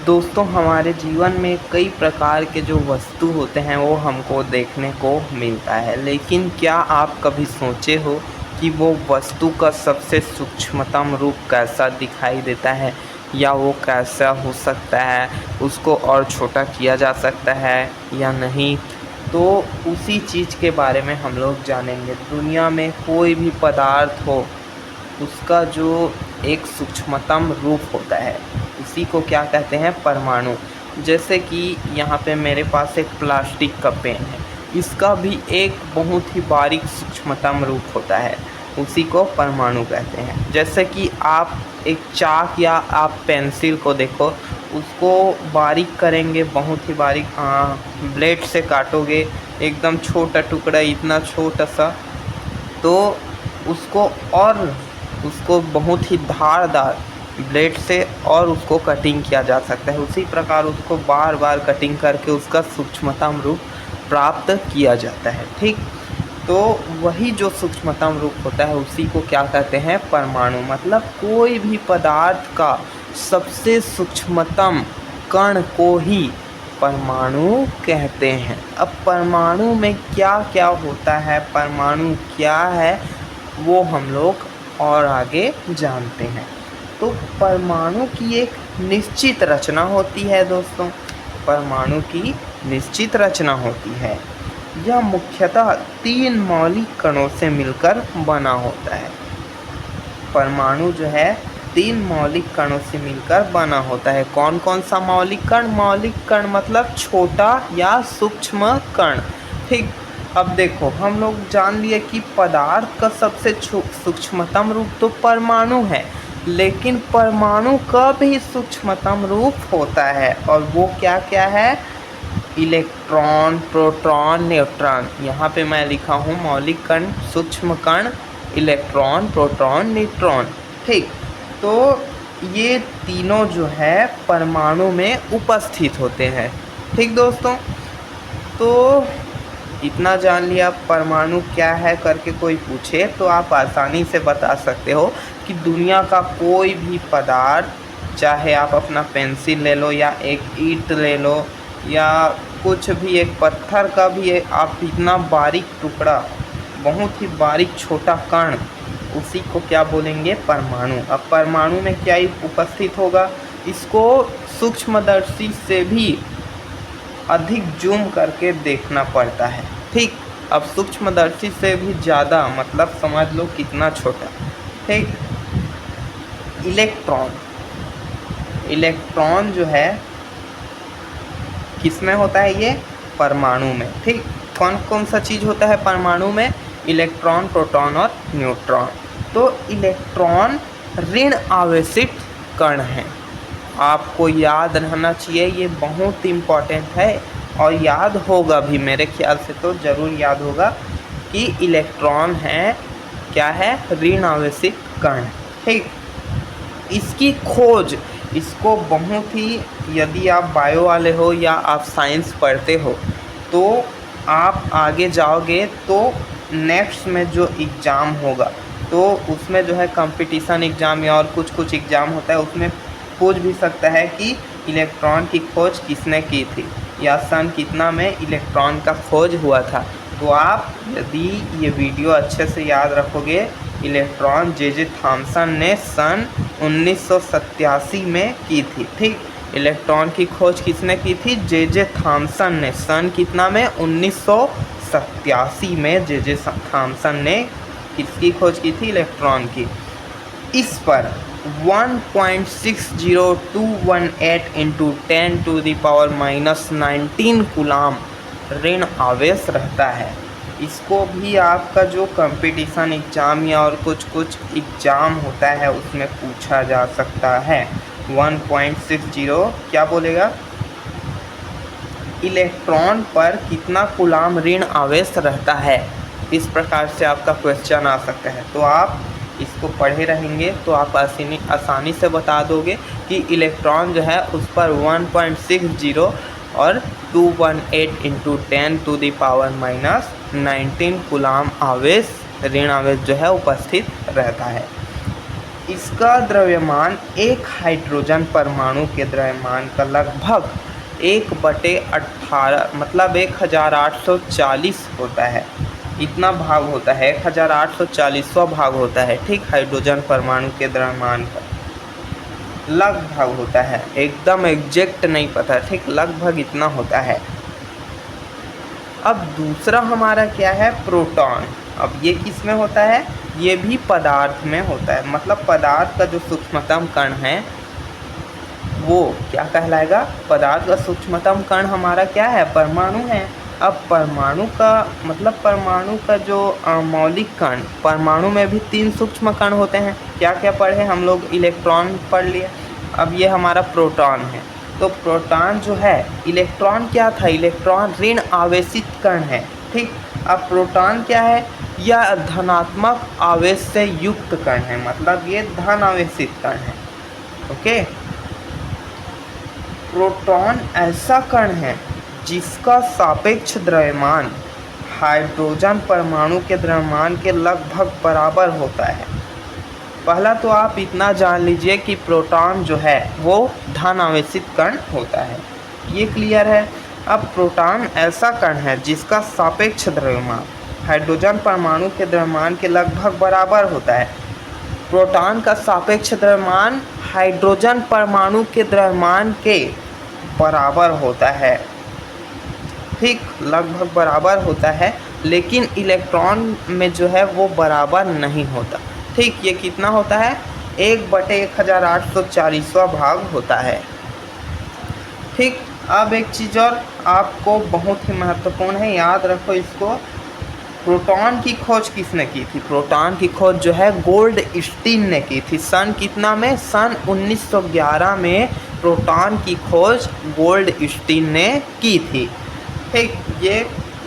दोस्तों हमारे जीवन में कई प्रकार के जो वस्तु होते हैं वो हमको देखने को मिलता है, लेकिन क्या आप कभी सोचे हो कि वो वस्तु का सबसे सूक्ष्मतम रूप कैसा दिखाई देता है या वो कैसा हो सकता है, उसको और छोटा किया जा सकता है या नहीं। तो उसी चीज़ के बारे में हम लोग जानेंगे। दुनिया में कोई भी पदार्थ हो, उसका जो एक सूक्ष्मतम रूप होता है उसी को क्या कहते हैं, परमाणु। जैसे कि यहाँ पे मेरे पास एक प्लास्टिक का पेन है, इसका भी एक बहुत ही बारीक सूक्ष्मतम रूप होता है, उसी को परमाणु कहते हैं। जैसे कि आप एक चाक या आप पेंसिल को देखो, उसको बारीक करेंगे, बहुत ही बारीक ब्लेड से काटोगे, एकदम छोटा टुकड़ा इतना छोटा सा, तो उसको बहुत ही धारदार ब्लेड से और उसको कटिंग किया जा सकता है। उसी प्रकार उसको बार बार कटिंग करके उसका सूक्ष्मतम रूप प्राप्त किया जाता है। ठीक, तो वही जो सूक्ष्मतम रूप होता है उसी को क्या कहते हैं, परमाणु। मतलब कोई भी पदार्थ का सबसे सूक्ष्मतम कण को ही परमाणु कहते हैं। अब परमाणु में क्या क्या होता है, परमाणु क्या है, वो हम लोग और आगे जानते हैं। तो परमाणु की एक निश्चित रचना होती है दोस्तों, परमाणु की निश्चित रचना होती है। यह मुख्यतः 3 मौलिक कणों से मिलकर बना होता है। परमाणु जो है 3 मौलिक कणों से मिलकर बना होता है। कौन कौन सा मौलिक कण? मौलिक कण मतलब छोटा या सूक्ष्म कण। ठीक, अब देखो हम लोग जान लिए कि पदार्थ का सबसे सूक्ष्मतम रूप तो परमाणु है, लेकिन परमाणु का भी सूक्ष्मतम रूप होता है, और वो क्या क्या है? Electron, proton, neutron. यहाँ पे मैं लिखा हूँ मौलिक कण, सूक्ष्म कण, इलेक्ट्रॉन, प्रोटॉन, न्यूट्रॉन। ठीक, तो ये तीनों जो है परमाणु में उपस्थित होते हैं। ठीक दोस्तों, तो इतना जान लिया परमाणु क्या है करके कोई पूछे तो आप आसानी से बता सकते हो कि दुनिया का कोई भी पदार्थ, चाहे आप अपना पेंसिल ले लो या एक ईंट ले लो या कुछ भी, एक पत्थर का भी आप इतना बारीक टुकड़ा, बहुत ही बारीक छोटा कण, उसी को क्या बोलेंगे, परमाणु। अब परमाणु में क्या उपस्थित होगा, इसको सूक्ष्मदर्शी से भी अधिक जूम करके देखना पड़ता है। ठीक, अब सूक्ष्मदर्शी से भी ज़्यादा, मतलब समझ लो कितना छोटा। ठीक, इलेक्ट्रॉन जो है किस में होता है, ये परमाणु में। ठीक, कौन कौन सा चीज़ होता है परमाणु में? इलेक्ट्रॉन, प्रोटॉन और न्यूट्रॉन। तो इलेक्ट्रॉन ऋण आवेशित कण है, आपको याद रहना चाहिए, ये बहुत इम्पॉर्टेंट है और याद होगा भी, मेरे ख्याल से तो ज़रूर याद होगा कि इलेक्ट्रॉन है क्या है, ऋण आवेशित कण। ठीक, इसकी खोज, इसको बहुत ही, यदि आप बायो वाले हो या आप साइंस पढ़ते हो तो आप आगे जाओगे तो नेक्स्ट में जो एग्ज़ाम होगा तो उसमें जो है कंपटीशन एग्ज़ाम या और कुछ एग्ज़ाम होता है, उसमें पूछ भी सकता है कि इलेक्ट्रॉन की खोज किसने की थी या सन कितना में इलेक्ट्रॉन का खोज हुआ था। तो आप यदि ये वीडियो अच्छे से याद रखोगे, इलेक्ट्रॉन जे थॉमसन ने सन 1987 में की थी। ठीक, इलेक्ट्रॉन की खोज किसने की थी? जे थॉमसन ने। सन कितना में? 1987 में जे थॉमसन ने किसकी खोज की थी? इलेक्ट्रॉन की। इस पर 1.60218 × 10⁻⁻19 कूलाम ऋण आवेश रहता है। इसको भी आपका जो कंपटीशन एग्ज़ाम या और कुछ एग्ज़ाम होता है उसमें पूछा जा सकता है। 1.60 क्या बोलेगा? इलेक्ट्रॉन पर कितना कूलाम ऋण आवेश रहता है, इस प्रकार से आपका क्वेश्चन आ सकता है। तो आप इसको पढ़े रहेंगे तो आप आसानी से बता दोगे कि इलेक्ट्रॉन जो है उस पर 1.60 और 218 × 10⁻⁻19 कूलाम आवेश, ऋण आवेश जो है उपस्थित रहता है। इसका द्रव्यमान एक हाइड्रोजन परमाणु के द्रव्यमान का लगभग 1/18 मतलब 1840 होता है। इतना भाग होता है, 1840वां भाग होता है, ठीक, हाइड्रोजन परमाणु के द्रव्यमान का लगभग होता है, एकदम एग्जैक्ट नहीं पता, ठीक, लगभग इतना होता है। अब दूसरा हमारा क्या है, प्रोटॉन। अब ये किस में होता है, ये भी पदार्थ में होता है, मतलब पदार्थ का जो सूक्ष्मतम कण है वो क्या कहलाएगा, पदार्थ का सूक्ष्मतम कण हमारा क्या है, परमाणु है। अब परमाणु का मतलब परमाणु का जो मौलिक कण, परमाणु में भी 3 सूक्ष्म कण होते हैं। क्या क्या पढ़े हम लोग, इलेक्ट्रॉन पढ़ लिए। अब ये हमारा प्रोटॉन है। तो प्रोटॉन जो है, इलेक्ट्रॉन क्या था, इलेक्ट्रॉन ऋण आवेशित कण है, ठीक। अब प्रोटॉन क्या है, यह धनात्मक आवेश से युक्त कण है, मतलब ये धन आवेशित कण है, ओके। प्रोटॉन ऐसा कण है जिसका सापेक्ष द्रव्यमान हाइड्रोजन परमाणु के द्रव्यमान के लगभग बराबर होता है। पहला तो आप इतना जान लीजिए कि प्रोटॉन जो है वो धन आवेशित कण होता है, ये क्लियर है। अब प्रोटॉन ऐसा कण है जिसका सापेक्ष द्रव्यमान हाइड्रोजन परमाणु के द्रव्यमान के लगभग बराबर होता है। प्रोटॉन का सापेक्ष द्रव्यमान हाइड्रोजन परमाणु के द्रव्यमान के बराबर होता है, ठीक, लगभग बराबर होता है, लेकिन इलेक्ट्रॉन में जो है वो बराबर नहीं होता, ठीक। ये कितना होता है, 1/1840वां भाग होता है, ठीक। अब एक चीज़ और आपको बहुत ही महत्वपूर्ण है, याद रखो इसको। प्रोटॉन की खोज किसने की थी, प्रोटॉन की खोज जो है गोल्डस्टीन ने की थी। सन कितना में, सन 1911 में प्रोटॉन की खोज गोल्डस्टीन ने की थी, ठीक।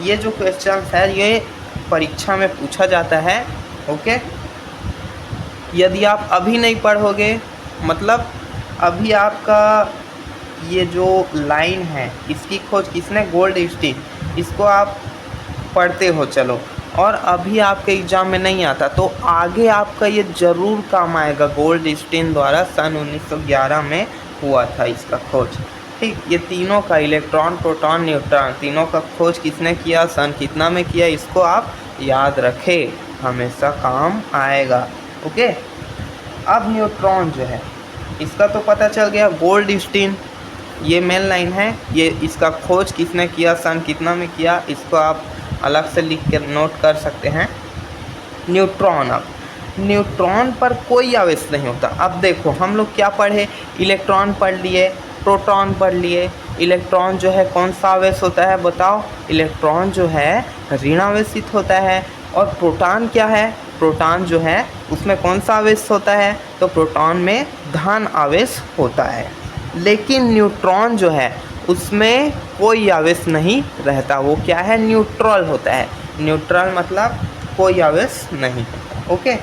ये जो क्वेश्चन है ये परीक्षा में पूछा जाता है, ओके। यदि आप अभी नहीं पढ़ोगे, मतलब अभी आपका ये जो लाइन है इसकी खोज किसने, गोल्डस्टीन, इसको आप पढ़ते हो चलो, और अभी आपके एग्ज़ाम में नहीं आता तो आगे आपका ये ज़रूर काम आएगा। गोल्डस्टीन द्वारा सन 1911 में हुआ था इसका खोज, ठीक। ये तीनों का, इलेक्ट्रॉन, प्रोटॉन, न्यूट्रॉन, तीनों का खोज किसने किया, सन कितना में किया, इसको आप याद रखें, हमेशा काम आएगा, ओके। अब न्यूट्रॉन जो है इसका तो पता चल गया, गोल्डस्टीन, ये मेन लाइन है, ये इसका खोज किसने किया, सन कितना में किया, इसको आप अलग से लिख कर नोट कर सकते हैं। न्यूट्रॉन, अब न्यूट्रॉन पर कोई आवेश नहीं होता। अब देखो हम लोग क्या पढ़े, इलेक्ट्रॉन पढ़ लिए, प्रोटॉन पढ़ लिए। इलेक्ट्रॉन जो है कौन सा आवेश होता है बताओ, इलेक्ट्रॉन जो है ऋण आवेशित होता है। और प्रोटॉन क्या है, प्रोटॉन जो है उसमें कौन सा आवेश होता है, तो प्रोटॉन में धन आवेश होता है। लेकिन न्यूट्रॉन जो है उसमें कोई आवेश नहीं रहता, वो क्या है, न्यूट्रल होता है। न्यूट्रल मतलब कोई आवेश नहीं, ओके।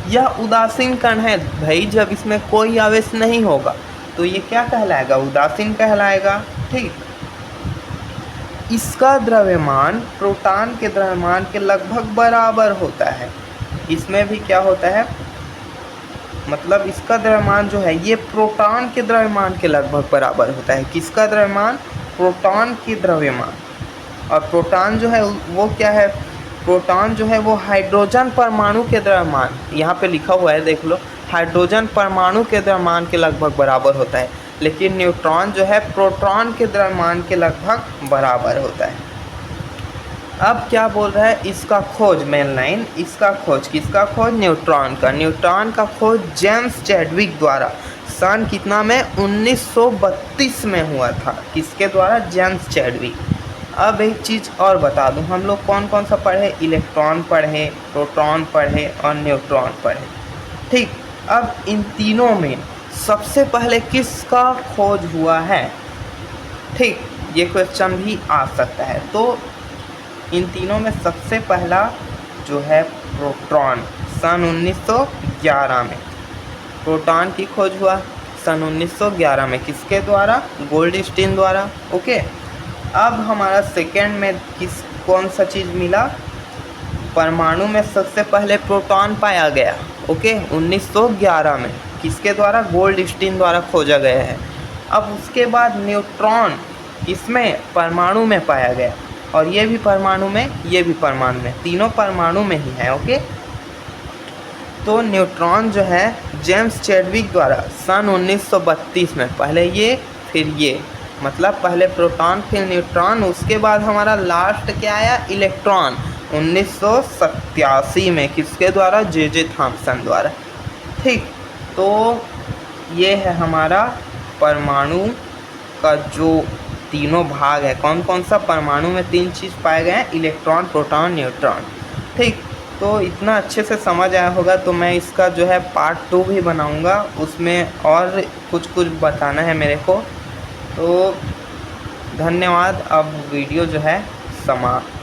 यह उदासीन कण है भाई, जब इसमें कोई आवेश नहीं होगा तो ये क्या कहलाएगा, उदासीन कहलाएगा, ठीक। इसका द्रव्यमान प्रोटॉन के द्रव्यमान के लगभग बराबर होता है। इसमें भी क्या होता है, मतलब इसका द्रव्यमान जो है ये प्रोटॉन के द्रव्यमान के लगभग बराबर होता है। किसका द्रव्यमान, प्रोटॉन की द्रव्यमान। और प्रोटॉन जो है वो क्या है, प्रोटॉन जो है वो हाइड्रोजन परमाणु के द्रव्यमान, यहाँ पे लिखा हुआ है देख लो, हाइड्रोजन परमाणु के द्रव्यमान के लगभग बराबर होता है। लेकिन न्यूट्रॉन जो है प्रोटॉन के द्रव्यमान के लगभग बराबर होता है। अब क्या बोल रहा है, इसका खोज, मेन लाइन, इसका खोज, किसका खोज, न्यूट्रॉन का। न्यूट्रॉन का खोज जेम्स चैडविक द्वारा सन कितना में, 1932 में हुआ था। किसके द्वारा, जेम्स चैडविक। अब एक चीज़ और बता दूं, हम लोग कौन कौन सा पढ़े, इलेक्ट्रॉन पढ़े, प्रोटॉन पढ़े और न्यूट्रॉन पढ़े, ठीक। अब इन तीनों में सबसे पहले किसका खोज हुआ है, ठीक, ये क्वेश्चन भी आ सकता है। तो इन तीनों में सबसे पहला जो है प्रोटॉन, सन 1911 में प्रोटॉन की खोज हुआ, सन 1911 में, किसके द्वारा, गोल्डस्टीन द्वारा, ओके। अब हमारा सेकेंड में कौन सा चीज़ मिला, परमाणु में सबसे पहले प्रोटॉन पाया गया, ओके 1911 में किसके द्वारा, गोल्डस्टीन द्वारा खोजा गया है। अब उसके बाद न्यूट्रॉन इसमें परमाणु में पाया गया, और ये भी परमाणु में, ये भी परमाणु में, तीनों परमाणु में ही है। ओके, तो न्यूट्रॉन जो है जेम्स चैडविक द्वारा सन 1932 में, पहले ये फिर ये, मतलब पहले प्रोटॉन फिर न्यूट्रॉन, उसके बाद हमारा लास्ट क्या आया, इलेक्ट्रॉन, 1987 में किसके द्वारा, जे थॉम्सन द्वारा। ठीक, तो ये है हमारा परमाणु का जो तीनों भाग है। कौन कौन सा परमाणु में 3 चीज़ पाए गए हैं, इलेक्ट्रॉन, प्रोटॉन, न्यूट्रॉन। ठीक, तो इतना अच्छे से समझ आया होगा। तो मैं इसका जो है पार्ट 2 भी बनाऊंगा, उसमें और कुछ कुछ बताना है मेरे को। तो धन्यवाद। अब वीडियो जो है समाप्त।